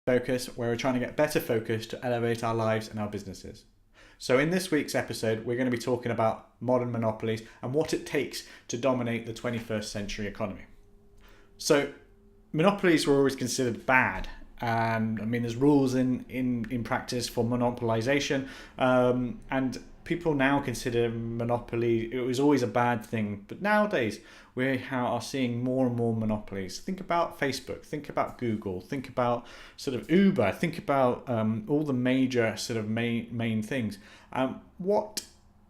Focus, where we're trying to get better focus to elevate our lives and our businesses. So in this week's episode, we're going to be talking about modern monopolies and what it takes to dominate the 21st century economy. So monopolies were always considered bad. And I mean, there's rules in practice for monopolization, and people now consider monopoly, it was always a bad thing, but nowadays we are seeing more and more monopolies. Think about Facebook, think about Google, think about sort of Uber, think about all the major sort of main things. What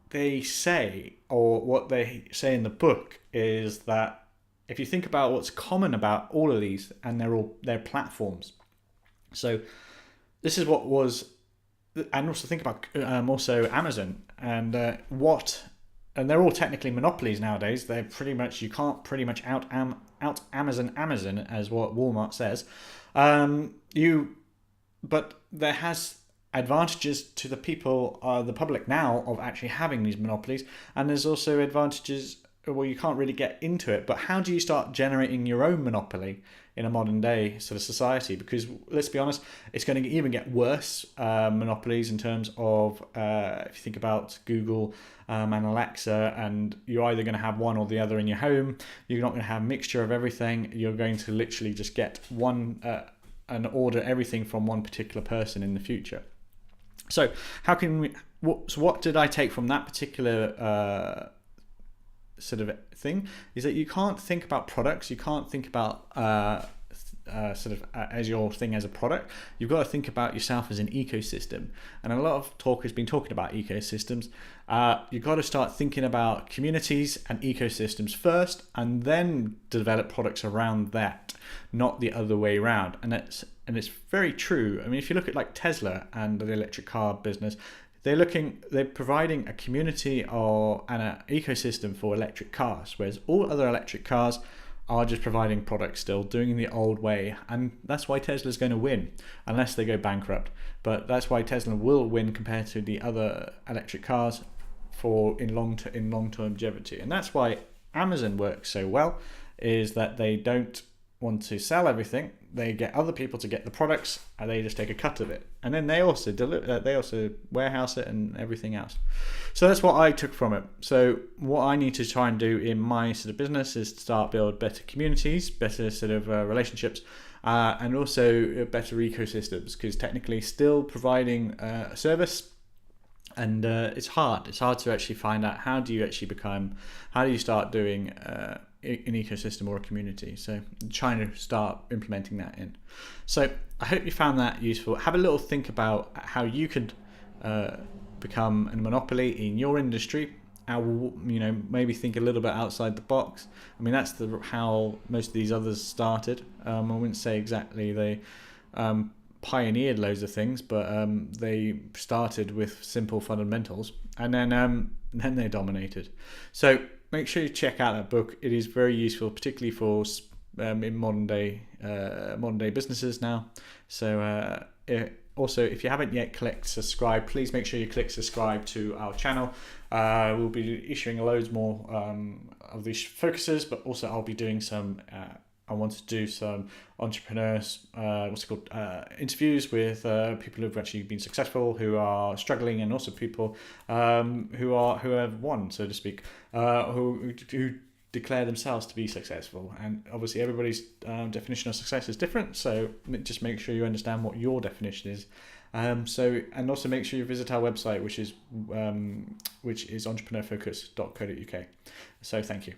they say, or what they say in the book, is that if you think about what's common about all of these, and they're platforms. So this is what was, and also think about also Amazon and and they're all technically monopolies nowadays. They're pretty much, you can't pretty much out Amazon as what Walmart says. But there has advantages to the people, the public now, of actually having these monopolies, and there's also advantages. Well, you can't really get into it, but how do you start generating your own monopoly in a modern day sort of society? Because let's be honest, it's going to even get worse, monopolies in terms of, if you think about Google and Alexa, and you're either going to have one or the other in your home. You're not going to have a mixture of everything. You're going to literally just get one and order everything from one particular person in the future. So how can we, what did I take from that particular sort of thing, is that you can't think about products, you can't think about as your thing as a product. You've got to think about yourself as an ecosystem, and a lot of talk has been talking about ecosystems. You've got to start thinking about communities and ecosystems first, and then develop products around that, not the other way around. And it's very true. I mean, if you look at like Tesla and the electric car business, they're providing a community and an ecosystem for electric cars, whereas all other electric cars are just providing products still, doing it the old way. And that's why Tesla's going to win, unless they go bankrupt. But that's why Tesla will win compared to the other electric cars in long-term longevity. And that's why Amazon works so well, is that they don't want to sell everything. They get other people to get the products, and they just take a cut of it, and then they also deliver. They also warehouse it and everything else. So that's what I took from it. So what I need to try and do in my sort of business is start build better communities, better sort of relationships, and also better ecosystems. Because technically, still providing a service. And it's hard. It's hard to actually find out how do you start doing an ecosystem or a community. So trying to start implementing that in. So I hope you found that useful. Have a little think about how you could become a monopoly in your industry. How, maybe think a little bit outside the box. I mean, that's how most of these others started. I wouldn't say exactly they pioneered loads of things, but they started with simple fundamentals, and then they dominated. So make sure you check out that book. It is very useful, particularly for in modern day businesses now. So also, if you haven't yet clicked subscribe, please make sure you click subscribe to our channel. We'll be issuing loads more of these focuses, but also I'll be doing some I want to do some entrepreneurs, interviews with people who've actually been successful, who are struggling, and also people who have won, so to speak, who declare themselves to be successful. And obviously, everybody's definition of success is different. So just make sure you understand what your definition is. And also make sure you visit our website, which is entrepreneurfocus.co.uk. So thank you.